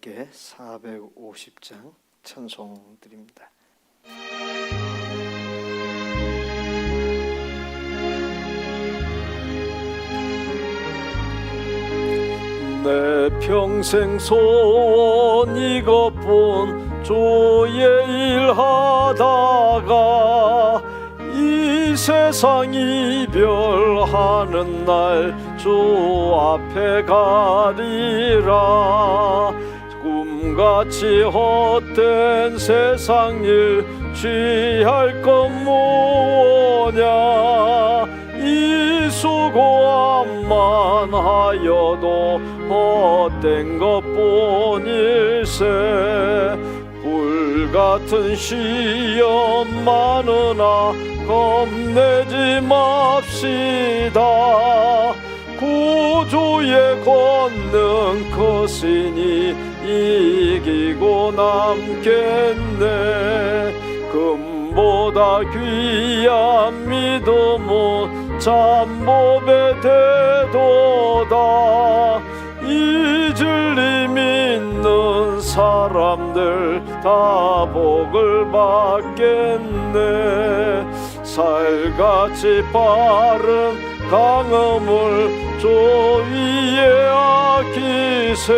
함께 450장 찬송 드립니다. 내 평생 소원 이것뿐 주의 일 하다가 이 세상 이별하는 날 주 앞에 가리라. 꿈같이 헛된 세상 일 취할 것 무엇냐. 이 수고함만 하여도 헛된 것뿐일세. 불같은 시험 많으나 겁내지 맙시다. 구주의 권능 크시니 이기고 남겠네. 금보다 귀한 믿음은 잠복에 되도다. 이 진리 믿는 사람들 다 복을 받겠네. 살같이 빠른 강음을 주 위에 아끼세.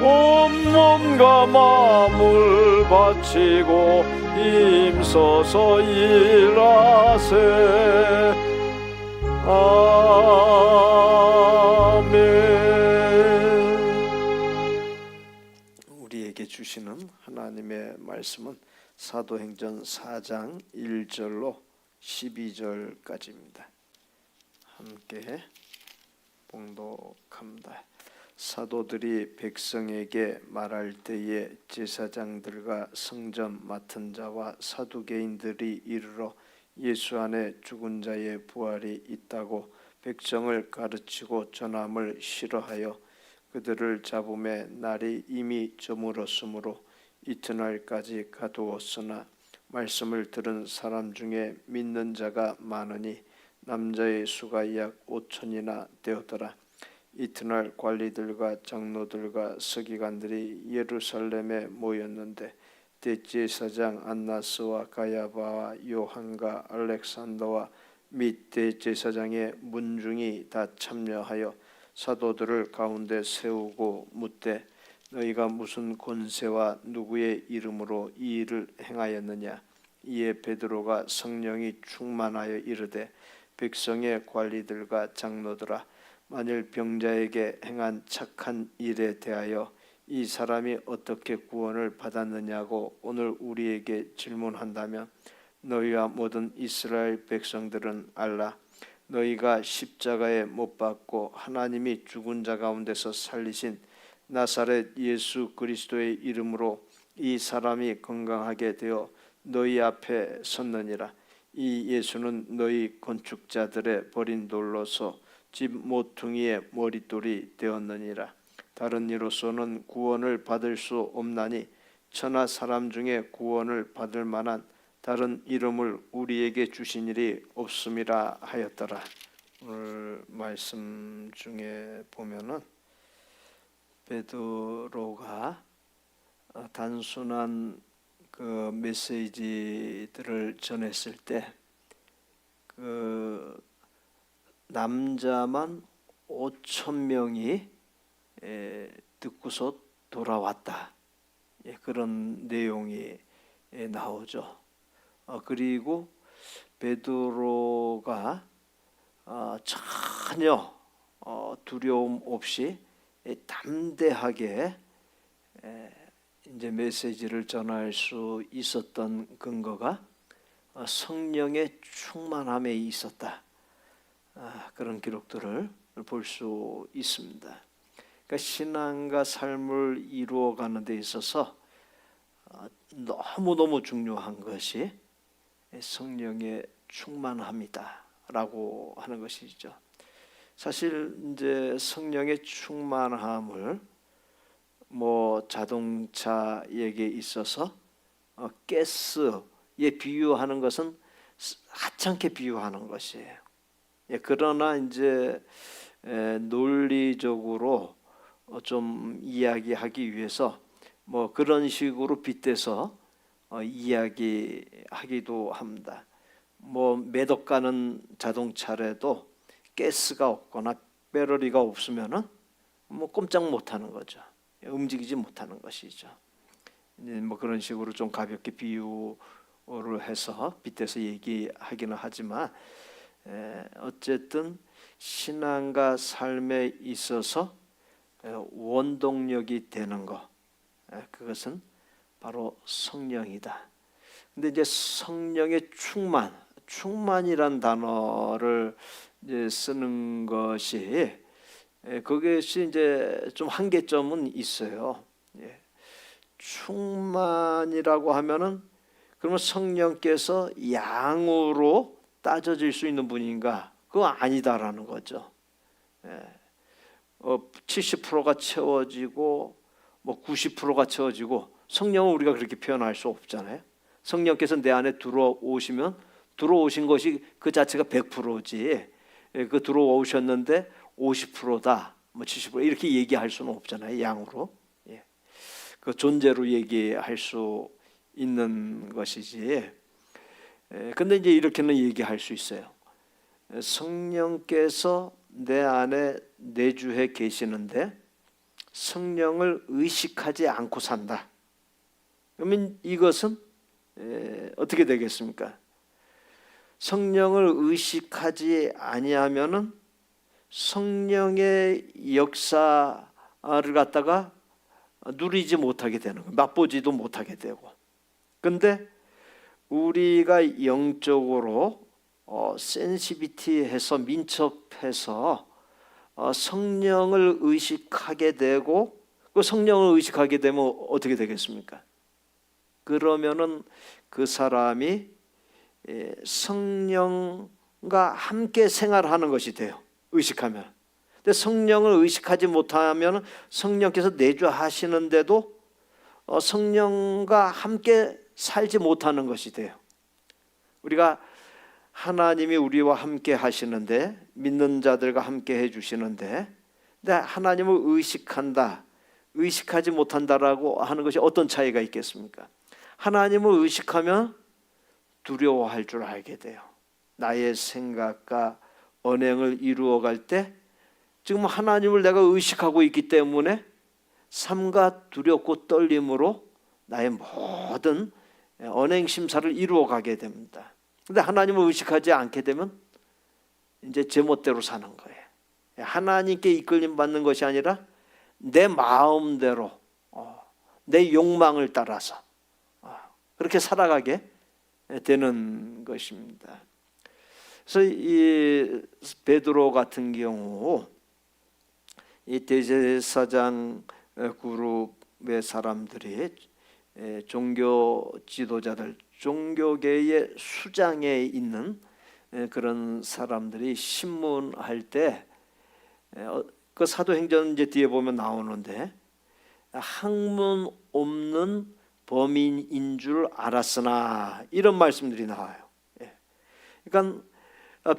온몸과 마음을 바치고 힘써서 일하세. 아멘. 우리에게 주시는 하나님의 말씀은 사도행전 4장 1절로 12절까지입니다. 함께 봉독합니다. 사도들이 백성에게 말할 때에 제사장들과 성전 맡은 자와 사두개인들이 이르러 예수 안에 죽은 자의 부활이 있다고 백성을 가르치고 전함을 싫어하여 그들을 잡음에 날이 이미 저물었으므로 이튿날까지 가두었으나 말씀을 들은 사람 중에 믿는 자가 많으니 남자의 수가 약 5천이나 되었더라. 이튿날 관리들과 장로들과 서기관들이 예루살렘에 모였는데 대제사장 안나스와 가야바와 요한과 알렉산더와 및 대제사장의 문중이 다 참여하여 사도들을 가운데 세우고 묻되 너희가 무슨 권세와 누구의 이름으로 이 일을 행하였느냐. 이에 베드로가 성령이 충만하여 이르되 백성의 관리들과 장로들아, 만일 병자에게 행한 착한 일에 대하여 이 사람이 어떻게 구원을 받았느냐고 오늘 우리에게 질문한다면 너희와 모든 이스라엘 백성들은 알라. 너희가 십자가에 못 박고 하나님이 죽은 자 가운데서 살리신 나사렛 예수 그리스도의 이름으로 이 사람이 건강하게 되어 너희 앞에 섰느니라. 이 예수는 너희 건축자들의 버린 돌로서 집 모퉁이의 머릿돌이 되었느니라. 다른 이로서는 구원을 받을 수 없나니 천하 사람 중에 구원을 받을 만한 다른 이름을 우리에게 주신 일이 없음이라 하였더라. 오늘 말씀 중에 보면은 베드로가 단순한 그 메시지들을 전했을 때 그 남자만 5천 명이 듣고서 돌아왔다. 그런 내용이 나오죠. 그리고 베드로가 전혀 두려움 없이 담대하게 이제 메시지를 전할 수 있었던 근거가 성령의 충만함에 있었다. 그런 기록들을 볼 수 있습니다. 그러니까 신앙과 삶을 이루어가는 데 있어서 너무너무 중요한 것이 성령의 충만함이다라고 하는 것이죠. 사실 이제 성령의 충만함을 자동차에게 있어서 가스에 비유하는 것은 하찮게 비유하는 것이에요. 그러나 이제 논리적으로 좀 이야기하기 위해서 뭐 그런 식으로 빗대서 이야기하기도 합니다. 뭐 매덕 가는 자동차라도 가스가 없거나 배터리가 없으면은 뭐 꼼짝 못하는 거죠. 움직이지 못하는 것이죠. 뭐 그런 식으로 좀 가볍게 비유를 해서 빗대서 얘기하기는 하지만 어쨌든 신앙과 삶에 있어서 원동력이 되는 것, 그것은 바로 성령이다. 근데 이제 성령의 충만이란 단어를 이제 쓰는 것이 그것이 이제 좀 한계점은 있어요. 충만이라고 하면은 그러면 성령께서 양으로 따져질 수 있는 분인가? 그거 아니다라는 거죠. 70%가 채워지고 뭐 90%가 채워지고 성령은 우리가 그렇게 표현할 수 없잖아요. 성령께서 내 안에 들어오시면 들어오신 것이 그 자체가 100%지 그 들어오셨는데 50%다 뭐 70% 이렇게 얘기할 수는 없잖아요. 양으로 그 존재로 얘기할 수 있는 것이지. 근데 이제 이렇게는 얘기할 수 있어요. 성령께서 내 안에 내주해 계시는데 성령을 의식하지 않고 산다. 그러면 이것은 어떻게 되겠습니까? 성령을 의식하지 아니하면은 성령의 역사를 갖다가 누리지 못하게 되는 거예요. 맛보지도 못하게 되고. 근데 우리가 영적으로 센시비티해서 민첩해서 성령을 의식하게 되고 그 성령을 의식하게 되면 어떻게 되겠습니까? 그러면은 그 사람이 성령과 함께 생활하는 것이 돼요. 의식하면. 근데 성령을 의식하지 못하면 성령께서 내주하시는데도 성령과 함께 살지 못하는 것이 돼요. 우리가 하나님이 우리와 함께 하시는데 믿는 자들과 함께 해주시는데 근데 하나님을 의식한다, 의식하지 못한다라고 하는 것이 어떤 차이가 있겠습니까? 하나님을 의식하면 두려워할 줄 알게 돼요. 나의 생각과 언행을 이루어갈 때 지금 하나님을 내가 의식하고 있기 때문에 삼가 두렵고 떨림으로 나의 모든 언행 심사를 이루어가게 됩니다. 그런데 하나님을 의식하지 않게 되면 이제 제멋대로 사는 거예요. 하나님께 이끌림 받는 것이 아니라 내 마음대로 내 욕망을 따라서 그렇게 살아가게 되는 것입니다. 그래서 이 베드로 같은 경우 이 대제사장 그룹의 사람들이 종교 지도자들, 종교계의 수장에 있는 그런 사람들이 신문할 때 그 사도행전 이제 뒤에 보면 나오는데 학문 없는 범인인 줄 알았으나 이런 말씀들이 나와요. 그러니까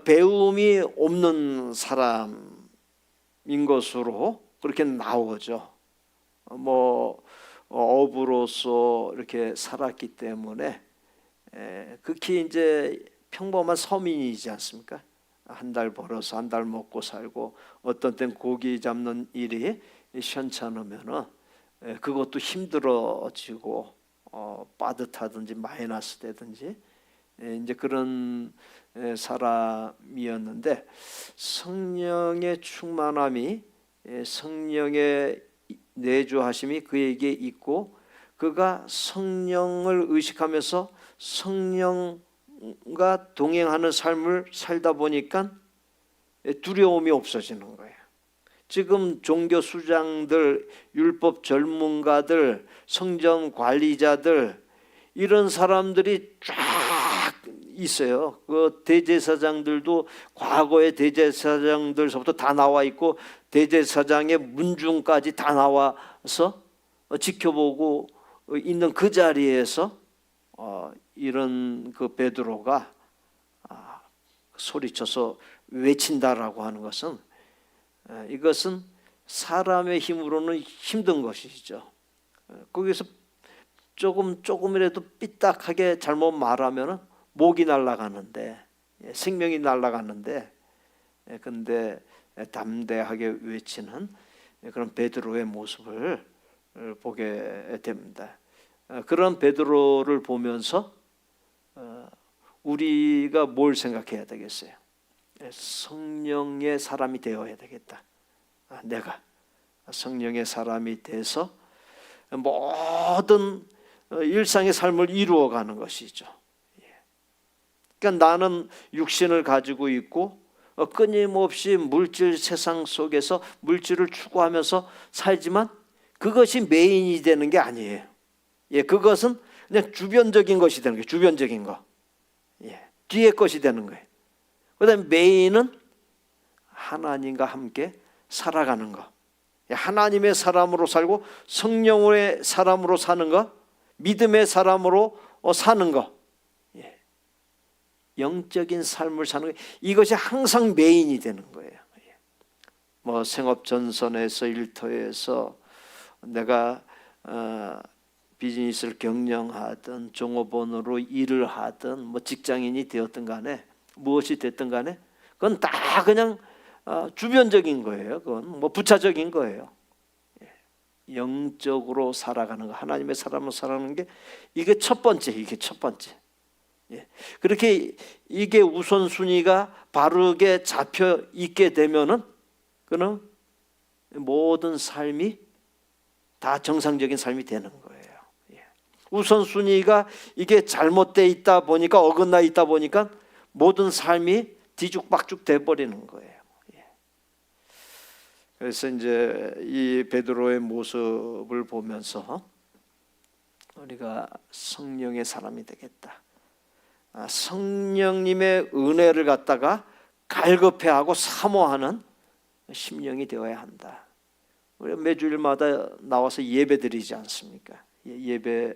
배움이 없는 사람인 것으로 그렇게 나오죠. 뭐 어부로서 이렇게 살았기 때문에 극히 이제 평범한 서민이지 않습니까? 한 달 벌어서 한 달 먹고 살고 어떤 땐 고기 잡는 일이 시원찮으면은 그것도 힘들어지고 빠듯하든지 마이너스 되든지 이제 그런 사람이었는데 성령의 충만함이 성령의 내주하심이 그에게 있고 그가 성령을 의식하면서 성령과 동행하는 삶을 살다 보니까 두려움이 없어지는 거예요. 지금 종교 수장들, 율법 전문가들, 성전 관리자들 이런 사람들이 쫙 있어요. 그 대제사장들도 과거의 대제사장들서부터 다 나와 있고 대제사장의 문중까지 다 나와서 지켜보고 있는 그 자리에서 이런 그 베드로가 소리쳐서 외친다라고 하는 것은 이것은 사람의 힘으로는 힘든 것이죠. 거기서 조금이라도 삐딱하게 잘못 말하면 목이 날아가는데, 생명이 날아가는데, 근데 담대하게 외치는 그런 베드로의 모습을 보게 됩니다. 그런 베드로를 보면서 우리가 뭘 생각해야 되겠어요? 성령의 사람이 되어야 되겠다. 내가 성령의 사람이 돼서 모든 일상의 삶을 이루어가는 것이죠. 그러니까 나는 육신을 가지고 있고 끊임없이 물질 세상 속에서 물질을 추구하면서 살지만 그것이 메인이 되는 게 아니에요. 그것은 그냥 주변적인 것이 되는 거예요. 주변적인 거. 뒤에 것이 되는 거예요. 그다음에 메인은 하나님과 함께 살아가는 거. 하나님의 사람으로 살고 성령의 사람으로 사는 거, 믿음의 사람으로 사는 거, 영적인 삶을 사는 거, 이것이 항상 메인이 되는 거예요. 뭐 생업전선에서 일터에서 내가 비즈니스를 경영하든 종업원으로 일을 하든 뭐 직장인이 되었든 간에 무엇이 됐든 간에 그건 다 그냥 주변적인 거예요. 그건 뭐 부차적인 거예요. 영적으로 살아가는 거, 하나님의 사람으로 살아가는 게 이게 첫 번째. 그렇게 이게 우선순위가 바르게 잡혀 있게 되면은 그는 모든 삶이 다 정상적인 삶이 되는 거예요. 우선순위가 이게 잘못되어 있다 보니까, 어긋나 있다 보니까 모든 삶이 뒤죽박죽 돼 버리는 거예요. 그래서 이제 이 베드로의 모습을 보면서 우리가 성령의 사람이 되겠다. 성령님의 은혜를 갖다가 갈급해하고 사모하는 심령이 되어야 한다. 우리 매주일마다 나와서 예배 드리지 않습니까? 예배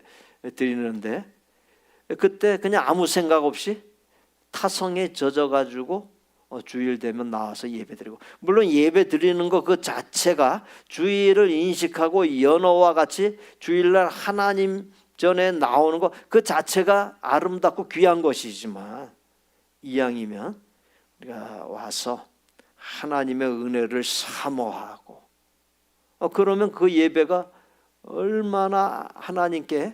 드리는데 그때 그냥 아무 생각 없이 타성에 젖어가지고 주일 되면 나와서 예배 드리고, 물론 예배 드리는 거 그 자체가 주일을 인식하고 연어와 같이 주일날 하나님 전에 나오는 거 그 자체가 아름답고 귀한 것이지만, 이왕이면 우리가 와서 하나님의 은혜를 사모하고 그러면 그 예배가 얼마나 하나님께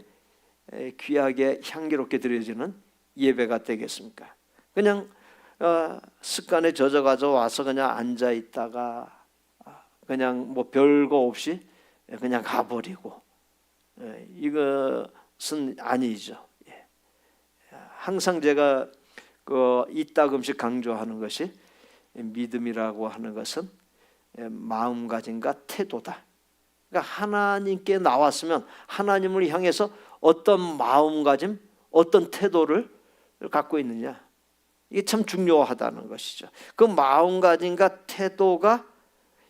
귀하게 향기롭게 드려지는 예배가 되겠습니까? 그냥 습관에 젖어가서 와서 그냥 앉아 있다가 그냥 뭐 별거 없이 그냥 가버리고, 이것은 아니죠. 항상 제가 이따금씩 강조하는 것이, 믿음이라고 하는 것은 마음가짐과 태도다. 그러니까 하나님께 나왔으면 하나님을 향해서 어떤 마음가짐, 어떤 태도를 갖고 있느냐, 이게 참 중요하다는 것이죠. 그 마음가짐과 태도가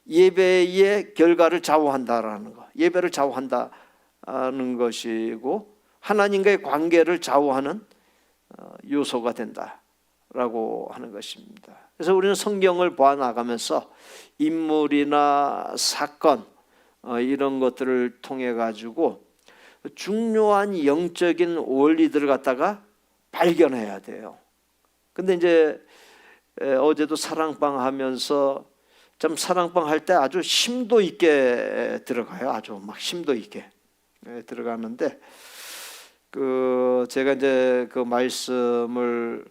예배의 결과를 좌우한다라는 거, 예배를 좌우한다는 것이고 하나님과의 관계를 좌우하는 요소가 된다라고 하는 것입니다. 그래서 우리는 성경을 보아나가면서 인물이나 사건 이런 것들을 통해 가지고 중요한 영적인 원리들을 갖다가 발견해야 돼요. 근데 이제 어제도 사랑방 하면서 참 사랑방 할 때 아주 심도 있게 들어가요. 아주 막 심도 있게 들어가는데, 제가 이제 그 말씀을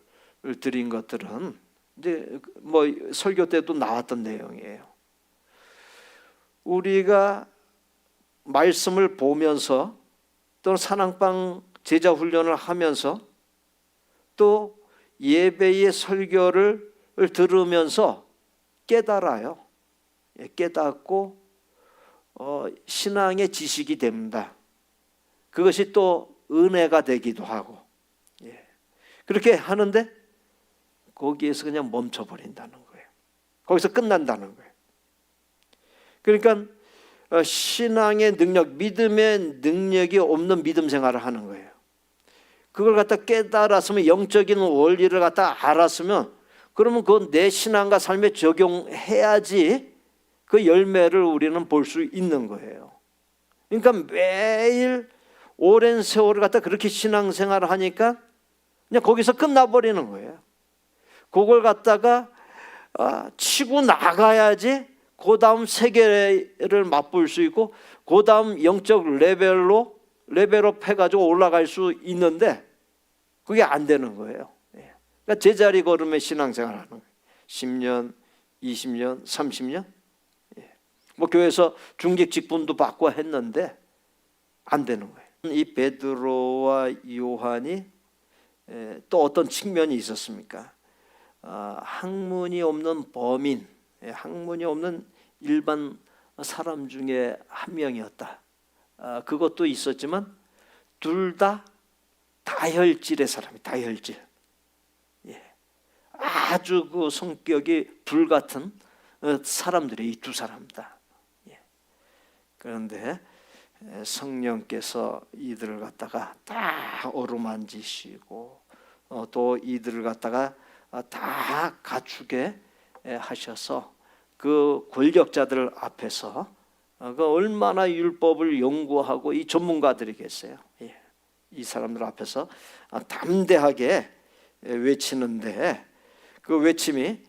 드린 것들은 이제 뭐 설교 때도 나왔던 내용이에요. 우리가 말씀을 보면서 또는 사랑방 제자 훈련을 하면서 또 예배의 설교를 들으면서 깨달아요. 깨닫고 신앙의 지식이 됩니다. 그것이 또 은혜가 되기도 하고, 그렇게 하는데 거기에서 그냥 멈춰버린다는 거예요. 거기서 끝난다는 거예요. 그러니까 신앙의 능력, 믿음의 능력이 없는 믿음 생활을 하는 거예요. 그걸 갖다 깨달았으면, 영적인 원리를 갖다 알았으면, 그러면 그건 내 신앙과 삶에 적용해야지 그 열매를 우리는 볼 수 있는 거예요. 그러니까 매일 오랜 세월을 갖다 그렇게 신앙생활을 하니까 그냥 거기서 끝나버리는 거예요. 그걸 갖다가 치고 나가야지 그 다음 세계를 맛볼 수 있고 그 다음 영적 레벨업 해가지고 올라갈 수 있는데 그게 안 되는 거예요. 그러니까 제자리 걸음의 신앙생활을 하는 거예요. 10년, 20년, 30년. 뭐 교회에서 중직 직분도 받고 했는데 안 되는 거예요. 이 베드로와 요한이 또 어떤 측면이 있었습니까? 학문이 없는 범인, 학문이 없는 일반 사람 중에 한 명이었다. 그것도 있었지만 둘 다 다혈질의 사람이 다혈질. 아주 그 성격이 불같은 사람들이 이 두 사람 다. 그런데 성령께서 이들을 갖다가 다 어루만지시고 또 이들을 갖다가 다 갖추게 하셔서 그 권력자들 앞에서 그 얼마나 율법을 연구하고 이 전문가들이 계세요. 이 사람들 앞에서 담대하게 외치는데 그 외침이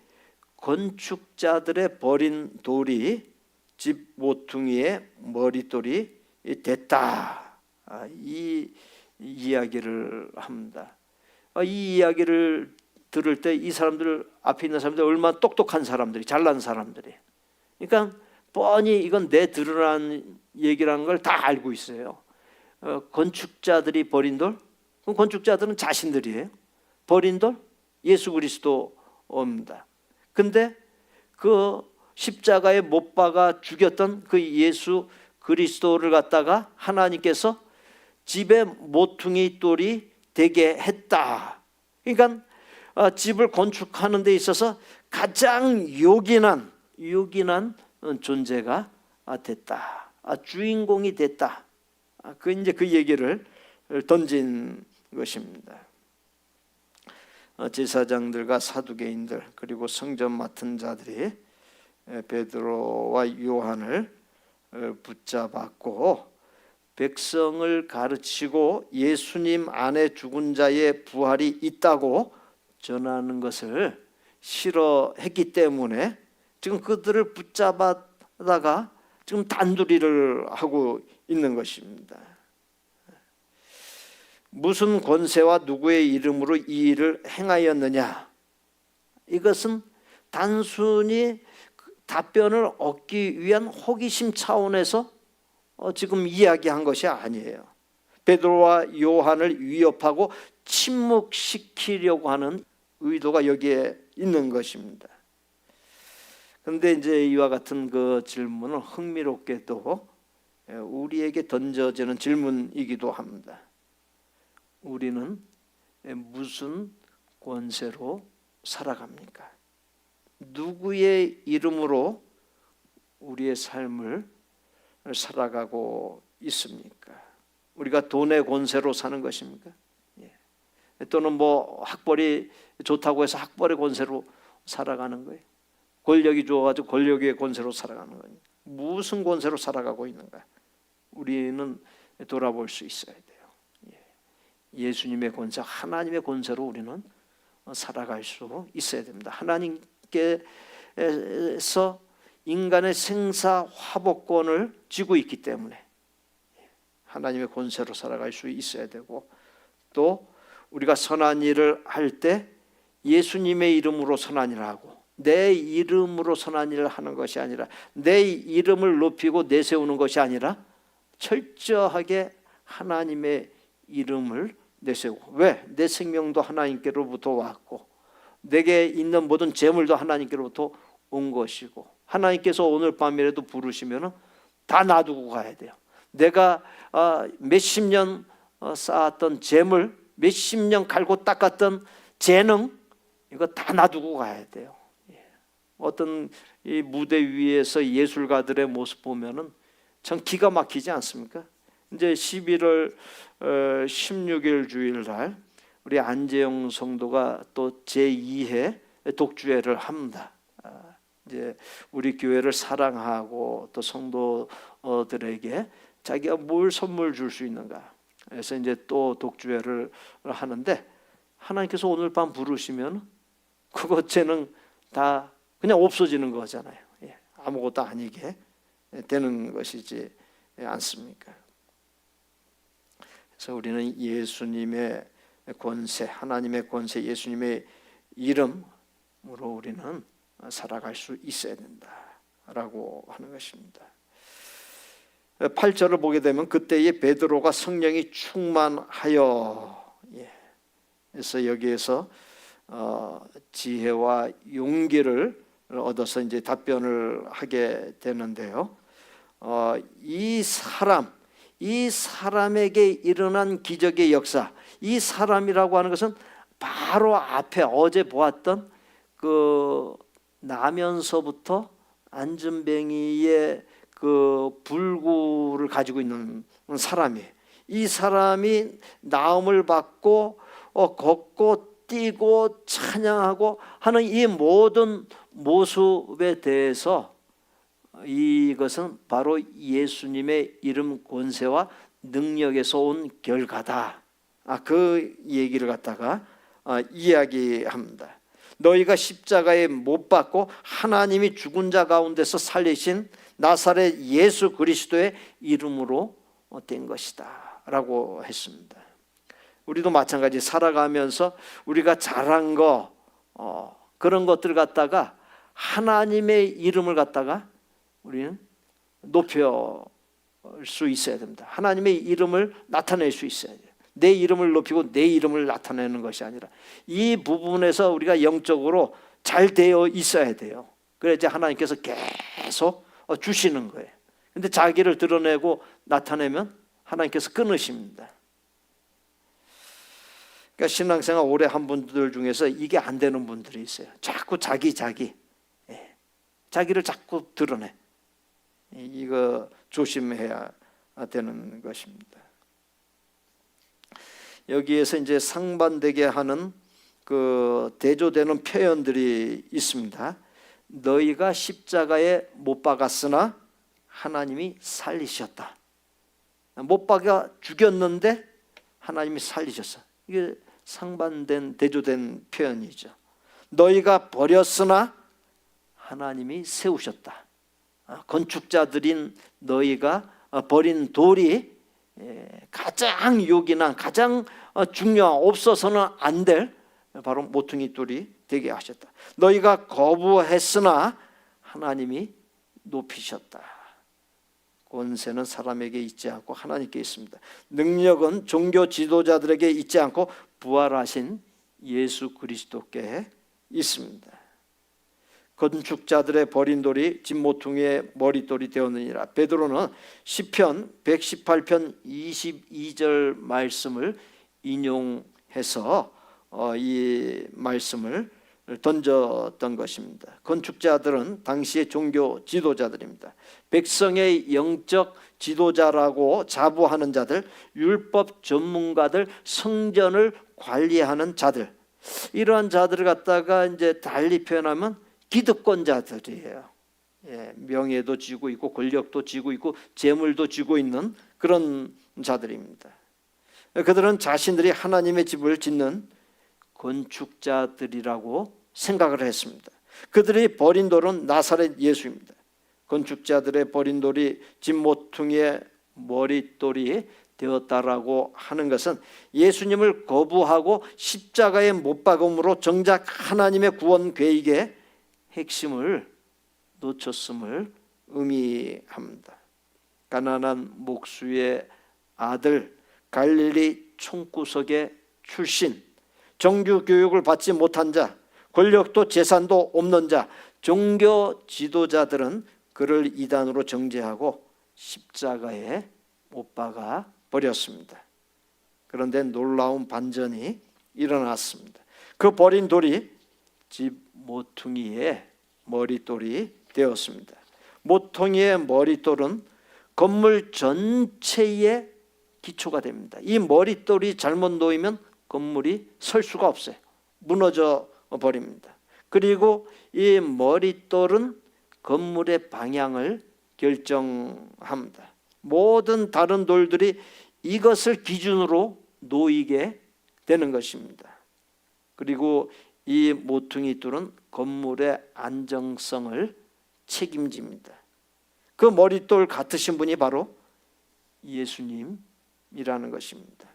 건축자들의 버린 돌이 집 모퉁이의 머릿돌이 됐다. 이 이야기를 합니다. 이 이야기를 들을 때 이 사람들 앞에 있는 사람들 얼마나 똑똑한 사람들이 잘난 사람들이. 그러니까 뻔히 이건 내 드러난 얘기라는 걸 다 알고 있어요. 건축자들이 버린 돌? 그럼 건축자들은 자신들이에요. 버린 돌? 예수 그리스도입니다. 근데 그 십자가에 못 박아 죽였던 그 예수 그리스도를 갖다가 하나님께서 집의 모퉁이 돌이 되게 했다. 그러니까 집을 건축하는 데 있어서 가장 요긴한 존재가 됐다. 주인공이 됐다. 그 이제 그 얘기를 던진 것입니다. 제사장들과 사두개인들 그리고 성전 맡은 자들이 베드로와 요한을 붙잡았고 백성을 가르치고 예수님 안에 죽은 자의 부활이 있다고 전하는 것을 싫어했기 때문에 지금 그들을 붙잡아다가 지금 단둘이를 하고 있는 것입니다. 무슨 권세와 누구의 이름으로 이 일을 행하였느냐? 이것은 단순히 답변을 얻기 위한 호기심 차원에서 지금 이야기한 것이 아니에요. 베드로와 요한을 위협하고 침묵시키려고 하는 의도가 여기에 있는 것입니다. 그런데 이제 이와 같은 그 질문은 흥미롭게도 우리에게 던져지는 질문이기도 합니다. 우리는 무슨 권세로 살아갑니까? 누구의 이름으로 우리의 삶을 살아가고 있습니까? 우리가 돈의 권세로 사는 것입니까? 또는 뭐 학벌이 좋다고 해서 학벌의 권세로 살아가는 거예요? 권력이 좋아가지고 권력의 권세로 살아가는 거예요? 무슨 권세로 살아가고 있는가? 우리는 돌아볼 수 있어야 돼요. 예수님의 권세, 하나님의 권세로 우리는 살아갈 수 있어야 됩니다. 하나님께서 인간의 생사화복권을 쥐고 있기 때문에 하나님의 권세로 살아갈 수 있어야 되고, 또 우리가 선한 일을 할 때 예수님의 이름으로 선한 일을 하고, 내 이름으로 선한 일을 하는 것이 아니라 내 이름을 높이고 내세우는 것이 아니라 철저하게 하나님의 이름을 내세우고, 왜? 내 생명도 하나님께로부터 왔고 내게 있는 모든 재물도 하나님께로부터 온 것이고, 하나님께서 오늘 밤이라도 부르시면 다 놔두고 가야 돼요. 내가 몇십 년 쌓았던 재물, 몇십 년 갈고 닦았던 재능, 이거 다 놔두고 가야 돼요. 어떤 이 무대 위에서 예술가들의 모습 보면은 참 기가 막히지 않습니까? 이제 11월 16일 주일날 우리 안재영 성도가 또 제2회 독주회를 합니다. 이제 우리 교회를 사랑하고 또 성도들에게 자기가 뭘 선물 줄 수 있는가. 그래서 이제 또 독주회를 하는데 하나님께서 오늘 밤 부르시면 그것 쟤는 다 그냥 없어지는 거잖아요. 아무것도 아니게 되는 것이지 않습니까? 그래서 우리는 예수님의 권세, 하나님의 권세, 예수님의 이름으로 우리는 살아갈 수 있어야 된다라고 하는 것입니다. 8절을 보게 되면 그때에 베드로가 성령이 충만하여, 그래서 여기에서 지혜와 용기를 얻어서 이제 답변을 하게 되는데요. 이 사람에게 일어난 기적의 역사, 이 사람이라고 하는 것은 바로 앞에 어제 보았던 그 나면서부터 안전뱅이의 그 불구를 가지고 있는 사람이에요. 이 사람이 나음을 받고 걷고 뛰고 찬양하고 하는 이 모든 모습에 대해서 이것은 바로 예수님의 이름 권세와 능력에서 온 결과다. 그 얘기를 갖다가 이야기합니다. 너희가 십자가에 못 박고 하나님이 죽은 자 가운데서 살리신 나사렛 예수 그리스도의 이름으로 된 것이다 라고 했습니다. 우리도 마찬가지 살아가면서 우리가 잘한 거 그런 것들 갖다가 하나님의 이름을 갖다가 우리는 높여 수 있어야 됩니다. 하나님의 이름을 나타낼 수 있어야 돼요. 내 이름을 높이고 내 이름을 나타내는 것이 아니라 이 부분에서 우리가 영적으로 잘 되어 있어야 돼요. 그래야지 하나님께서 계속 주시는 거예요. 근데 자기를 드러내고 나타내면 하나님께서 끊으십니다. 그러니까 신앙생활 오래 한 분들 중에서 이게 안 되는 분들이 있어요. 자꾸 자기를 자꾸 드러내. 이거 조심해야 되는 것입니다. 여기에서 이제 상반되게 하는 그 대조되는 표현들이 있습니다. 너희가 십자가에 못 박았으나 하나님이 살리셨다. 못 박아 죽였는데 하나님이 살리셨어. 이게 상반된 대조된 표현이죠. 너희가 버렸으나 하나님이 세우셨다. 건축자들인 너희가 버린 돌이 가장 요긴한 가장 중요한 없어서는 안 될 바로 모퉁이 돌이 되게 하셨다. 너희가 거부했으나 하나님이 높이셨다. 권세는 사람에게 있지 않고 하나님께 있습니다. 능력은 종교 지도자들에게 있지 않고 부활하신 예수 그리스도께 있습니다. 건축자들의 버린 돌이 진모퉁이의 머릿돌이 되었느니라. 베드로는 시편 118편 22절 말씀을 인용해서 이 말씀을 던졌던 것입니다. 건축자들은 당시의 종교 지도자들입니다. 백성의 영적 지도자라고 자부하는 자들, 율법 전문가들, 성전을 관리하는 자들, 이러한 자들을 갖다가 이제 달리 표현하면 기득권자들이에요. 명예도 쥐고 있고 권력도 쥐고 있고 재물도 쥐고 있는 그런 자들입니다. 그들은 자신들이 하나님의 집을 짓는 건축자들이라고 생각을 했습니다. 그들이 버린 돌은 나사렛 예수입니다. 건축자들의 버린 돌이 진모퉁이의 머릿돌이 되었다라고 하는 것은 예수님을 거부하고 십자가에 못 박음으로 정작 하나님의 구원 계획의 핵심을 놓쳤음을 의미합니다. 가난한 목수의 아들, 갈릴리 총구석의 출신, 정규 교육을 받지 못한 자, 권력도 재산도 없는 자, 종교 지도자들은 그를 이단으로 정죄하고 십자가에 못 박아 버렸습니다. 그런데 놀라운 반전이 일어났습니다. 그 버린 돌이 집 모퉁이의 머릿돌이 되었습니다. 모퉁이의 머릿돌은 건물 전체의 기초가 됩니다. 이 머릿돌이 잘못 놓이면 건물이 설 수가 없어요. 무너져 버립니다. 그리고 이 머릿돌은 건물의 방향을 결정합니다. 모든 다른 돌들이 이것을 기준으로 놓이게 되는 것입니다. 그리고 이 모퉁이 돌은 건물의 안정성을 책임집니다. 그 머릿돌 같으신 분이 바로 예수님이라는 것입니다.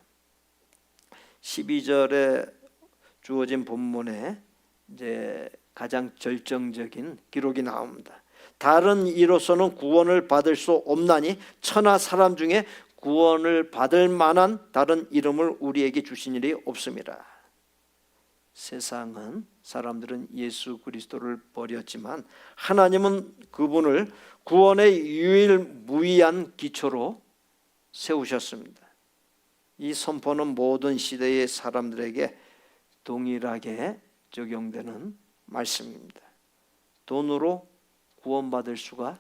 12절에 주어진 본문에 이제 가장 결정적인 기록이 나옵니다. 다른 이로서는 구원을 받을 수 없나니 천하 사람 중에 구원을 받을 만한 다른 이름을 우리에게 주신 일이 없습니다. 세상은 사람들은 예수 그리스도를 버렸지만 하나님은 그분을 구원의 유일무이한 기초로 세우셨습니다. 이 선포는 모든 시대의 사람들에게 동일하게 적용되는 말씀입니다. 돈으로 구원받을 수가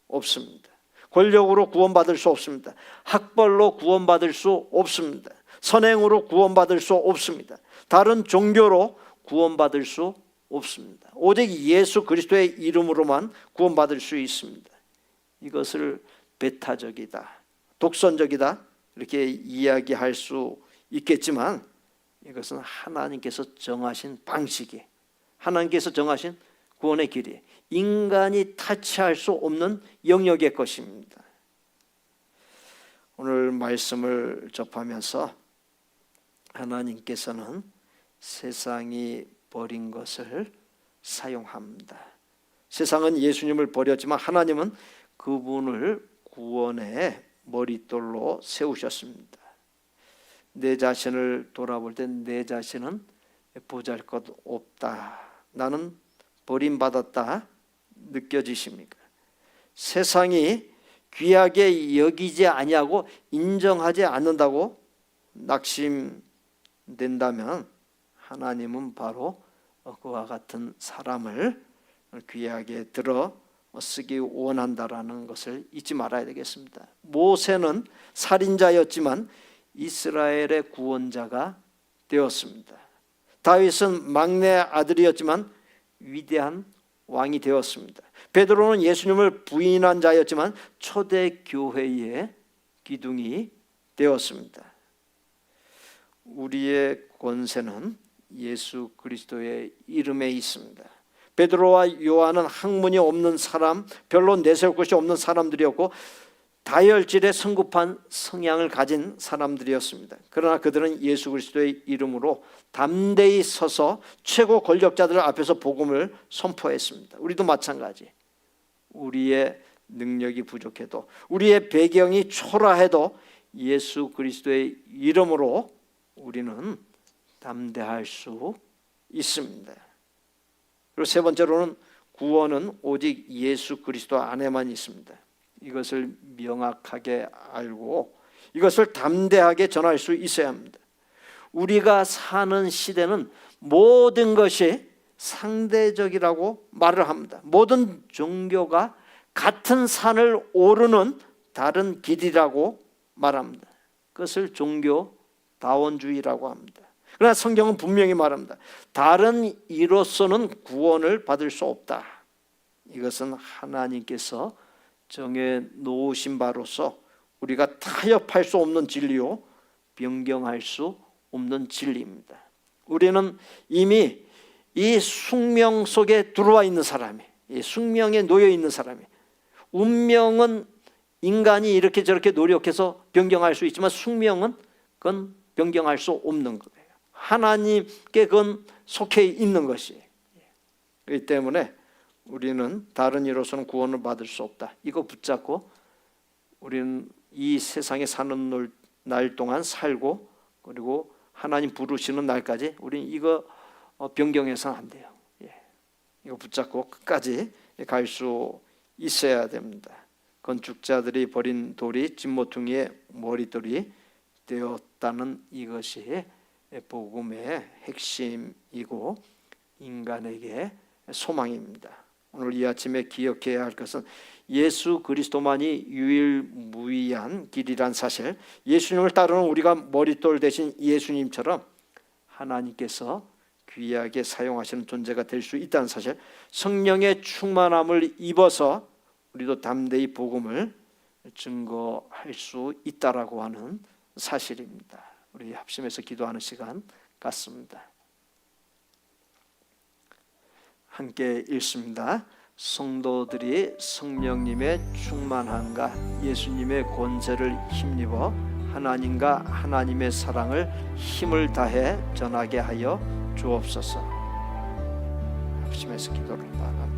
없습니다. 권력으로 구원받을 수 없습니다. 학벌로 구원받을 수 없습니다. 선행으로 구원받을 수 없습니다. 다른 종교로 구원받을 수 없습니다. 오직 예수 그리스도의 이름으로만 구원받을 수 있습니다. 이것을 배타적이다, 독선적이다 이렇게 이야기할 수 있겠지만 이것은 하나님께서 정하신 방식이, 하나님께서 정하신 구원의 길이 인간이 타치할 수 없는 영역의 것입니다. 오늘 말씀을 접하면서 하나님께서는 세상이 버린 것을 사용합니다. 세상은 예수님을 버렸지만 하나님은 그분을 구원의 머릿돌로 세우셨습니다. 내 자신을 돌아볼 때 내 자신은 보잘것없다, 나는 버림받았다 느껴지십니까? 세상이 귀하게 여기지 아니하고 인정하지 않는다고 낙심된다면 하나님은 바로 그와 같은 사람을 귀하게 들어 쓰기 원한다라는 것을 잊지 말아야 되겠습니다. 모세는 살인자였지만 이스라엘의 구원자가 되었습니다. 다윗은 막내 아들이었지만 위대한 왕이 되었습니다. 베드로는 예수님을 부인한 자였지만 초대 교회의 기둥이 되었습니다. 우리의 권세는 예수 그리스도의 이름에 있습니다. 베드로와 요한은 학문이 없는 사람, 별로 내세울 것이 없는 사람들이었고 다혈질의 성급한 성향을 가진 사람들이었습니다. 그러나 그들은 예수 그리스도의 이름으로 담대히 서서 최고 권력자들 앞에서 복음을 선포했습니다. 우리도 마찬가지. 우리의 능력이 부족해도, 우리의 배경이 초라해도 예수 그리스도의 이름으로 우리는 담대할 수 있습니다. 그리고 세 번째로는 구원은 오직 예수 그리스도 안에만 있습니다. 이것을 명확하게 알고 이것을 담대하게 전할 수 있어야 합니다. 우리가 사는 시대는 모든 것이 상대적이라고 말을 합니다. 모든 종교가 같은 산을 오르는 다른 길이라고 말합니다. 그것을 종교다원주의라고 합니다. 그러나 성경은 분명히 말합니다. 다른 이로서는 구원을 받을 수 없다. 이것은 하나님께서 정해 놓으신 바로서 우리가 타협할 수 없는 진리요 변경할 수 없는 진리입니다. 우리는 이미 이 숙명 속에 들어와 있는 사람이, 이 숙명에 놓여 있는 사람이, 운명은 인간이 이렇게 저렇게 노력해서 변경할 수 있지만 숙명은 그건 변경할 수 없는 거예요. 하나님께 그건 속해 있는 것이에요. 그렇기 때문에 우리는 다른 이로서는 구원을 받을 수 없다. 이거 붙잡고 우리는 이 세상에 사는 날 동안 살고 그리고 하나님 부르시는 날까지 우리는 이거 변경해서는 안 돼요. 이거 붙잡고 끝까지 갈 수 있어야 됩니다. 건축자들이 버린 돌이 진모퉁이의 머릿돌이 되었다는 이것이 복음의 핵심이고 인간에게 소망입니다. 오늘 이 아침에 기억해야 할 것은 예수 그리스도만이 유일무이한 길이란 사실, 예수님을 따르는 우리가 머릿돌 대신 예수님처럼 하나님께서 귀하게 사용하시는 존재가 될 수 있다는 사실, 성령의 충만함을 입어서 우리도 담대히 복음을 증거할 수 있다라고 하는 사실입니다. 우리 합심해서 기도하는 시간 갖습니다. 함께 읽습니다. 성도들이 성령님의 충만함과 예수님의 권세를 힘입어 하나님과 하나님의 사랑을 힘을 다해 전하게 하여 주옵소서. 합심해서 기도를 나갑니다.